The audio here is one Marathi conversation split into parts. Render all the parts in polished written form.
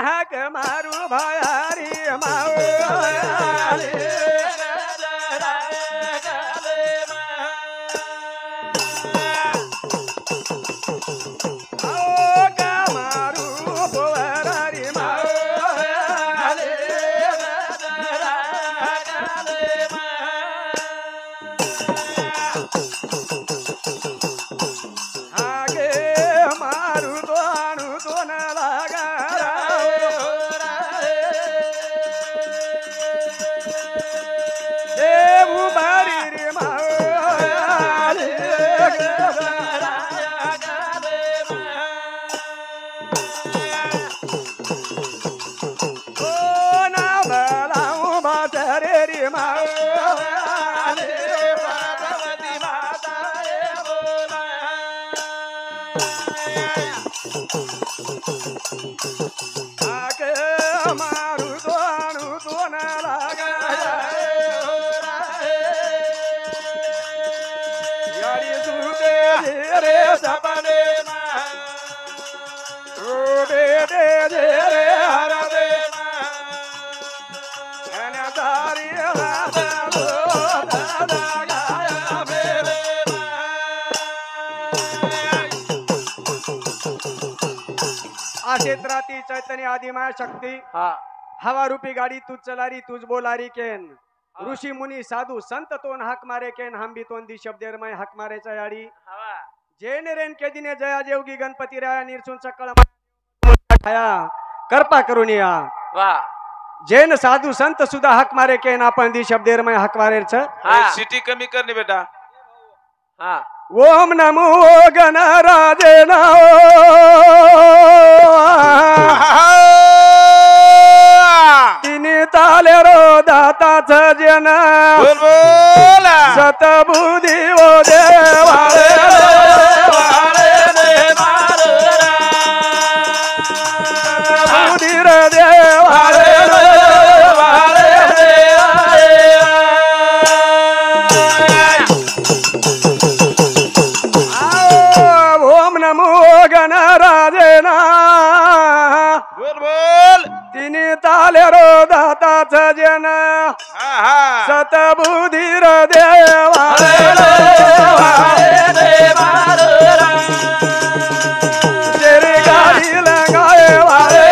हाक मारू भयारी मावळे क्षेत्राती चैतन्य आदिमाया शक्ती हवा रूपी गाडी तूच चलारी तूच बोलारी केन ऋषी मुनी साधू संत तोन हाक मारे केन हम भी तोन दी शब्देर में हाक मारे याडी जैन रेन के दिने जया जेवगी गणपती राया निर्सुन सकळ छाया कृपा करून या जैन साधू संत सुद्धा हाक मारे केन आपण दी शब्देर में हाक मारे सिटी कमी करणे बेटा ओम नमो गणराजे तिने ताले रो दाताच जन सतबुधी ओ देवाळे जन सतबुधीर देवा तेरी गाड़ी लगाए वाले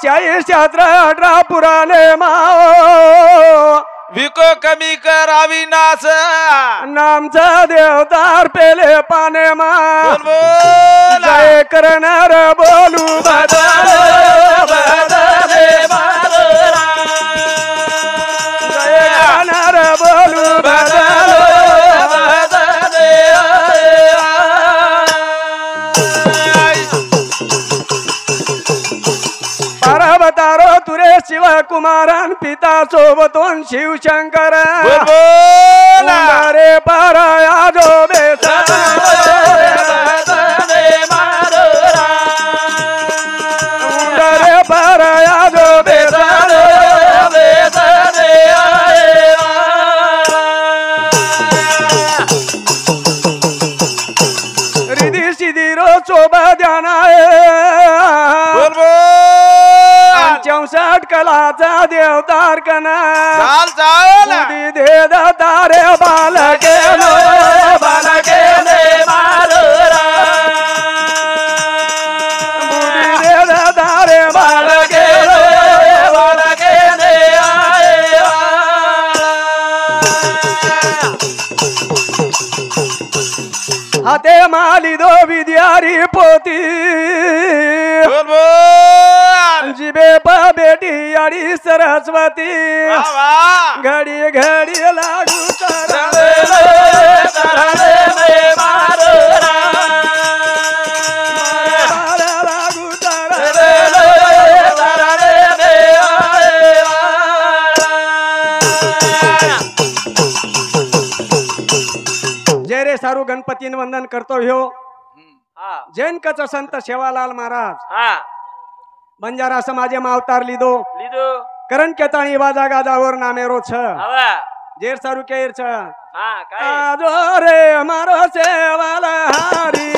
शाही शास्त्र अठरा पुराणे माओ विको कमी कर अविनाश नामचा देवतार पेले पाने मा जय करणार बोलू बदले जय करणार बोलू बदले पार्वतारो तुरे शिव कुमारन पिता सोबतोन शिव शंकर रे पाराया जो रे पाराया जो रिधी सिधी रो शोभा ध्याना 64 कलाचा देवतार कना चाल चाल दे दारे बालके मारुरा बुडी दे दारे बालके हाते माली दो विद्यारी पोती जिबे बेटी आड़ी सरस्वती घड़ी घड़ी लागू जय रे सारू गणपती वंदन करतो ह्यो जैन कच संत सेवालाल महाराज बंजारा समाजे मा अवतार लीधो करण केताणी वाजा गाजावर नामेरो छ जेर सारू के इरछ हा काय आजो रे मारो सेवाल हारी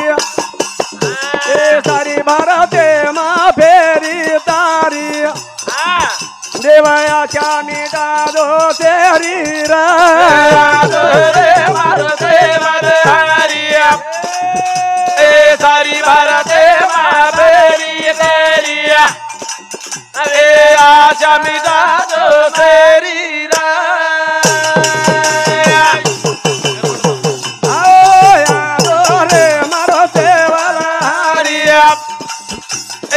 ए सारी भारते मा फेरी तारी हा देवया श्यामी दादो तेरी रा रे मारो देवल हरिया ए सारी भारते माफेरी तेरिया ए आजा मिदा दो तेरी रा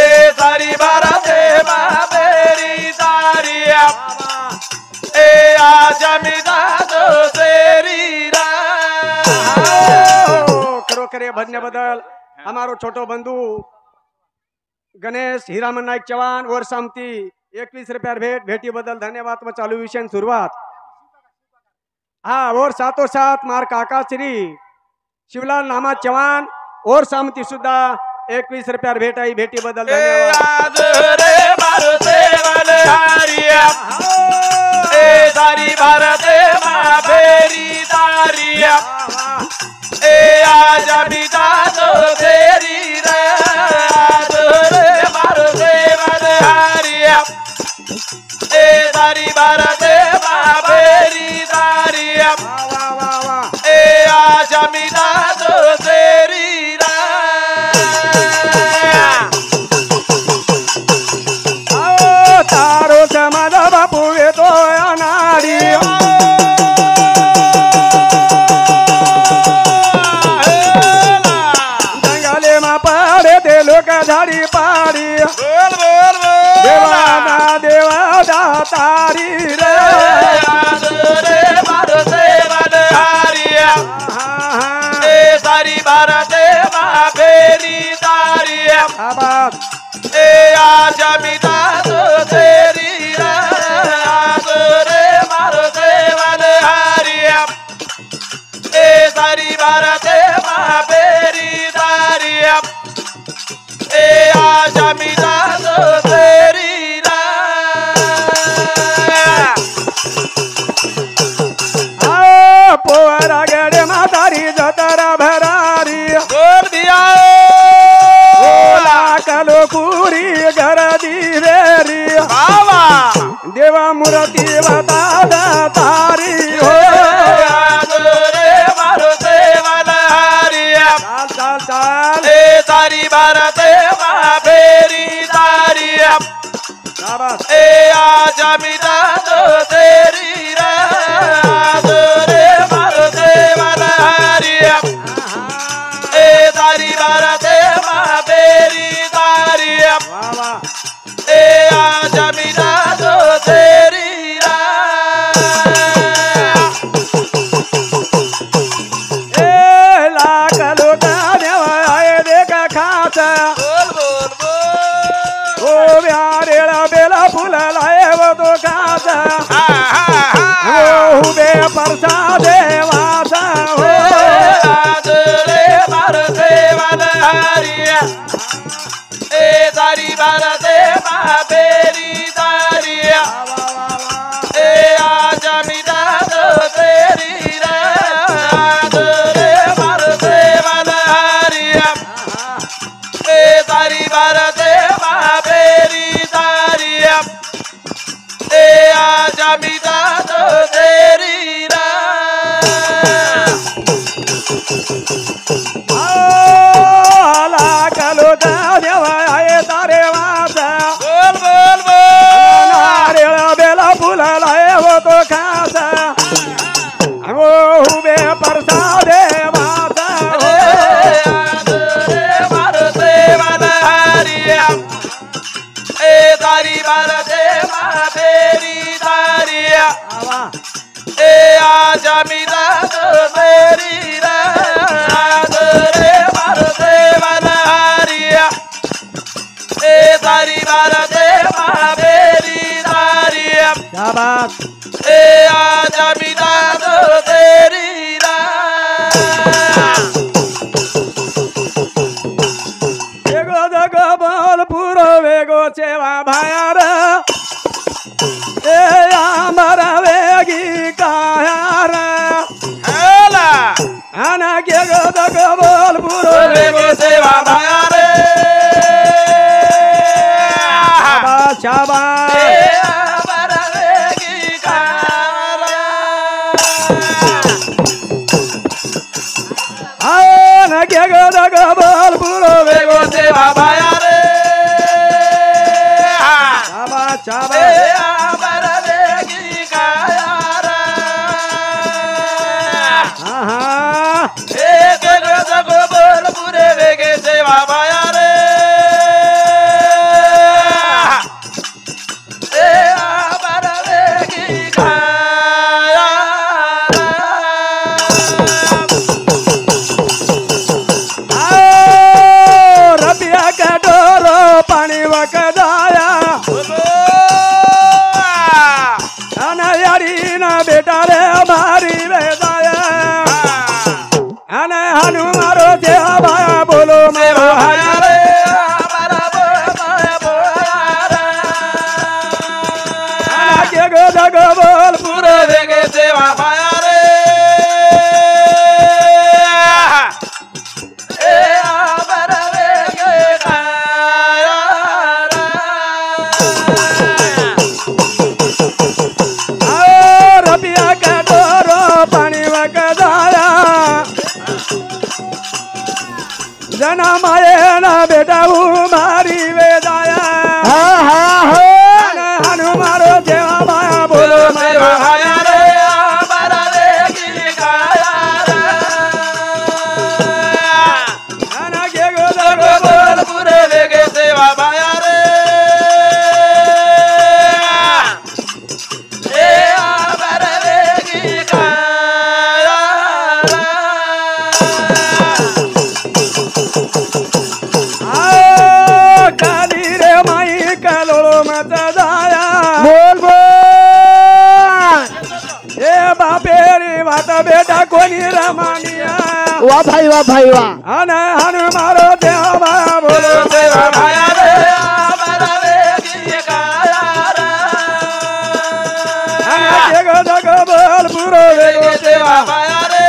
ए सारी भारते माफेरी तारिया ए आजा मिदा दो तेरी रा खरो खरे भजने बदल हमारो छोटो बंधू गणेश हिरामन नाईक चव्हाण वर सामती 21 रुपयार भेटी बदल धन्यवाद व चालू विषय सुरुवात हा और सातो सात मार काका श्री शिवलाल नामा चव्हाण और सामती सुद्धा 21 रुपयार भेट आई भेटी बदल धन्यवाद रे मारो देवल हरिया ए सारी भारते माफेरी तारिया ए आजा बिदा दो तेरी रे मारो देवल हरिया ए सारी भारते माफेरी तारिया वाह वाह वाह ए आजा बिदा दो तेरी रे तारो समाज बापू येतो अनाडी जंगले मा पाडे ते लोक झाडी पाडी बोल बोल देवाना देवा दातारी रे रे मारो देवल हरिया ए सारी भारते माफेरी तारिया आबाद ए आजा मिदा दो तेरी रे मारो देवल हरिया ए सारी भारते माफेरी तारिया ए आजा मिदा दो तेरी पोरा गेडे म्हातारी जतरा भरारी बोल दिया कलो कुरी घर दिवेरी बाबा देवा मूर्ती बता तारी हो रे मारो देवल हरिया चाल चाल चाल ए सारी भारते माफेरी तारिया शाबाश ए आजा मिदा दो तेरी रे मारो देवल हरिया ए सारी भारते माफेरी तारिया वाह वाह ए आजा मिदा दो तेरी ए लाख लोक देवा आये देखा खास बोल बोल बोल ओ ब्यारेला बेला फुल लाये वो तो खास ओ हुबे प्रसादे वासा हो रे मारो देवल हरिया ए सारी भारते माफेरी तारिया ए आजा मिदा दो तेरी रे मारो देवल हरिया ए सारी भारते माफेरी तारिया ए आजा मिदा दो तेरी रे लाख लोक देवा आये तारे वासा बोल बोल बोल नारेला बेला फुल लाये वो तो खास ओ हुबे प्रसादे वासा हो मारो देवल हरिया ए सारी भारते माफेरी तारिया ए आजा मिदा दो तेरी रे मारो देवल हरिया ए सारी भारते माफेरी तारिया शाबाश ए आजा मिदा दो तेरी रे एगो जगो बोल पुरो वेगो चेवा भायार ए आमर वेगी काया जग बोल पुरो वेगे सेवा भाया रे शाबास शाबास आवर वेगी कारा नगे ग जग बोल पुरो वेगो सेवा भाया रे शाबास शाबास आवर वेगी कारा एक जग बोल पुरे वेगे सेवा भाया रे आवर वेगी कारा रबिया का डोरो पानी वक जाया यारी ना बेटा रे मारी वे जाया हनु मारो देवा भाया बोलो मेरा भाया रे आवर भाया बोला के गो जग बोल पूरे वेगे सेवा भाया रे आवर वेगे काया रबिया का डोरो पानी वक जाया जना माये ना बेटा मारी वे जाया हनु मारो देवा भाया बोलो सेवा भाया रे आवर वेगी काया के गो जग बोल पूरे वेगे सेवा भाया रे आवर वेगी काया काली रे माई कलो मत जाया बोल बोल ए बापे रे वात बेटा कोणी रमानिया वाह भाई वाह हनु मारो देवा बोलो सेवा भाया रे आवर वेगी काया के गो जग बोल पुरो वेगे सेवा भाया रे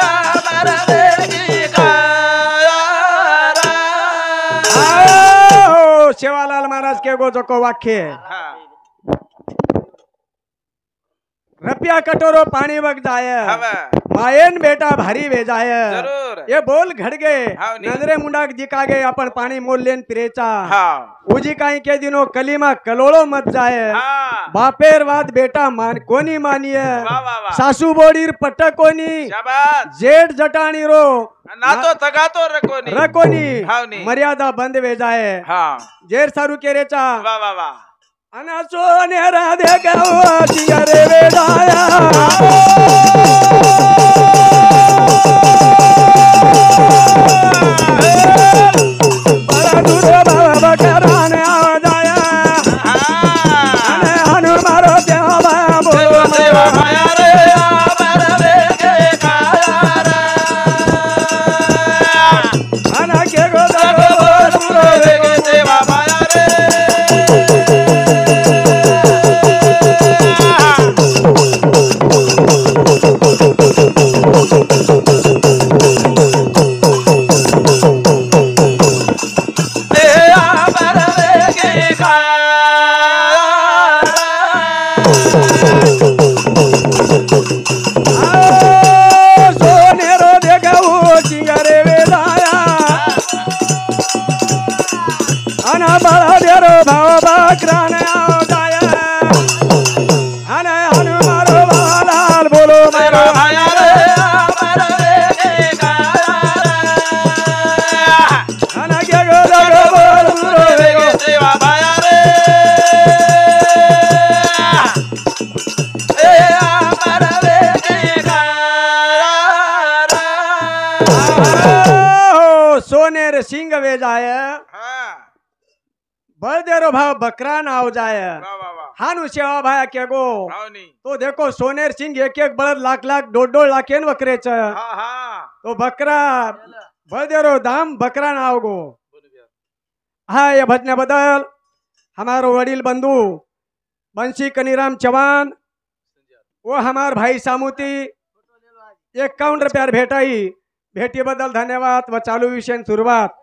आवर वेगी काया सेवालाल महाराज के गो जको वाक्य रपिया कटोरो पानी वक जाय मायन बेटा भारी वे जाय जरूर ये बोल घड गए हाव नी. नजरे मुंडाक जिका गए अपन पाणी मोल लेन पिरेचा हाँ उजी काही के दिनो कलीमा कलोळो मत जाय हाँ बापेर वाद बेटा मान कोणी मानिय वाह वाह वाह सासू बोडीर पट्ट कोणी शाबाश जेठ जटाणी रो ना तो तगा तो रकोनी रकोनी हाव नी. मर्यादा बंद वे जाय हाँ जेर सारू केरेचा वाह वाह वाह अना सोनेरा दे गावा जिगरे वे जाया बड़ा दूर बाबा कराने आ जाया हनु मारो देवा बोलो सेवा भाया रे आवर वेगे काया अना के गो जग बोल पूरे वेगे सेवा भाया रे आवर वेगे सोनेरो दे गावो जिगरे वे जाया अना बड़ा देरो भाव बाकराने आ जाया अना हनु मारो लाल बोलो सेवा मेरा भाया रे आवर वेगे काया अना के गो जग बोल पुरो वेगे सेवा भाया रे आवर वेगे काया सोनेर सिंह वे जाय हाँ बळदेरो भाव बकरा नाव जाय वाह वाह वाह हानु सेवा भाया के गो हाव नी तो देखो सोनेर सिंह एक एक बळद लाख लाख दोड लाखेन बकरेच हाँ हाँ तो बकरा बळदेरो दाम बकरा नाव गो हा या भजनाबद्दल हमारो वडील बंधू बंशी कनीराम चव्हाण वो हमार भाई सामुती 51 रुपया भेटाई भेटी बदल धन्यवाद व चालू विषय शुरुआत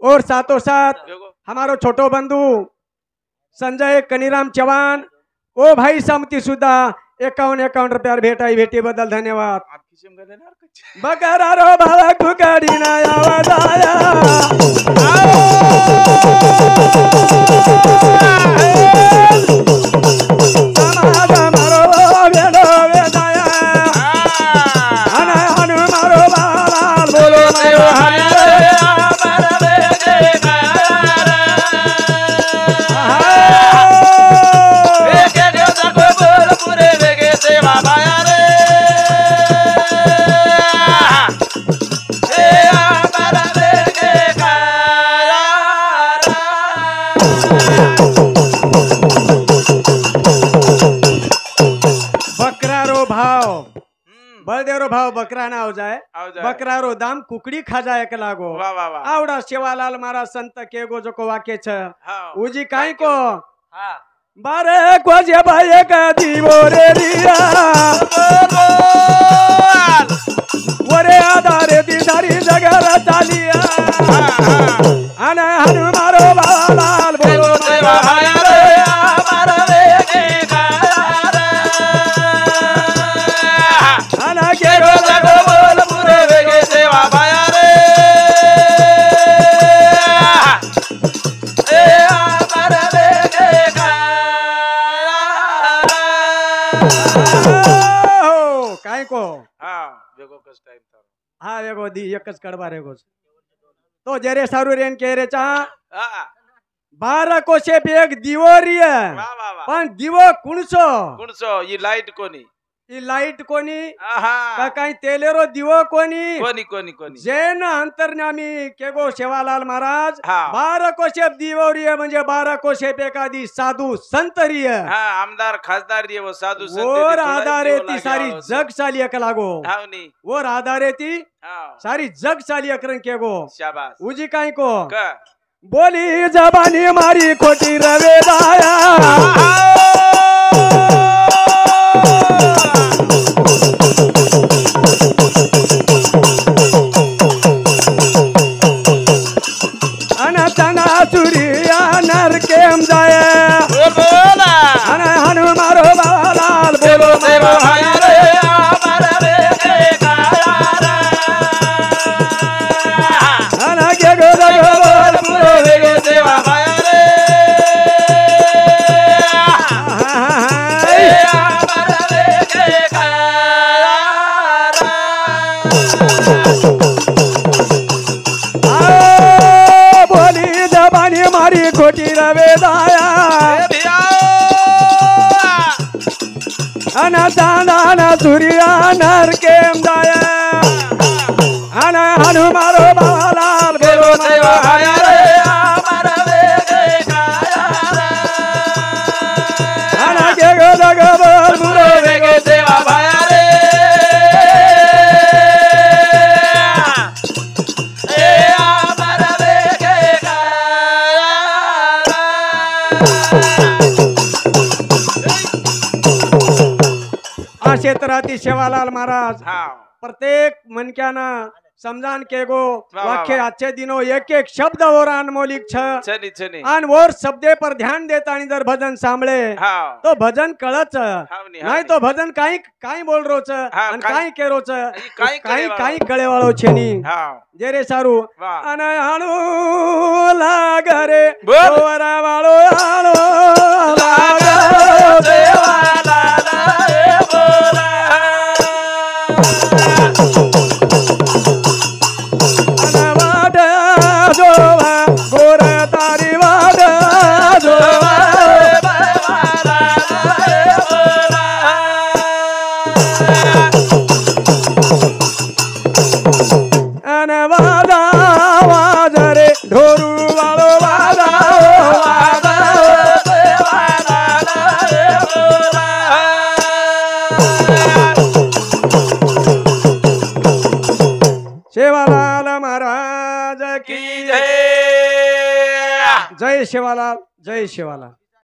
और साथों साथ हमारो छोटो बंधु संजय कनीराम चव्हाण ओ भाई सामुती सुद्धा 51 रुपया भेटाई भेटी बदल धन्यवाद बकरा रो बाळा कुकडी ना आवाजाया बलदेवरो भाव बकरा ना हो जाए बकरा रो दाम कुकड़ी खा जाए के लागो आवड़ा सेवालाल मारा संत के गो जो को वाक्य छ उजी काई को बारे को जे भाई का दीवो रे रिया वरे आधारे दी सारी जगह चालिया अने हनु मारो बालाल बोलो देवा हाया रे मारो रे के गाया अना के रो लगो बोल पूरे वेगे सेवा भाया रे ए मारो रे के गाया हो काय को हां वेगो कस टाइम था हां वेगो दी एकच कडबा रेगो तो जरे सारू रेन के रे चा 12 कोशे बेग दिवो रिया पण दिवो कुणसो ही लाईट कोणी ई लाईट कोणी का काही तेलेरो दिवो कोणी कोणी जैन अंतर्नामी केगो सेवालाल महाराज 12 कोशे दिवो रिया म्हणजे 12 कोशे पेकादी साधू संत रिया आमदार खासदार रिया वो साधू संत और आधारे ती सारी जग साली एक लागो और आधारे ती सारी जग साली अकरन केगो शाबाश उजी काई को बोली जबानी मारी खोटी रवेदाया अनतना चुरिया नर केम जाए अन हनु मारो बालाल बोलो देवा हाया रे मारा रे के गाया रे अन के गो बोल पूरे वेगे देवा हाया रे मारा रे के गाया बोली जबानी मारी खोटी रवेदाया अना चांदाना सूर्या नर केम जाया अना हनु मारो बालाल बोलो देवा हाया रे मारा वेगे गाया रे अना के गो जगो बोल पूरे वेगे देवा भाया रे क्षेत्राती सेवालाल महाराज प्रत्येक मनक्याना समजान के गो वाक्य आजचे दिनो एक एक शब्द और अनमोलिक छ आन और शब्दे पर ध्यान देता आणि जर भजन सांभळे तो भजन कळच नाही तो भजन काही काही बोल रोच आणि काही केरोच काही काही कळेवाळो छेनी जे रे सारू अन हाणू लागरे गोरा वाळो हाणू लागरे देवाला रे बोला सेवालाल महाराज की जय जय सेवालाल जय सेवालाल।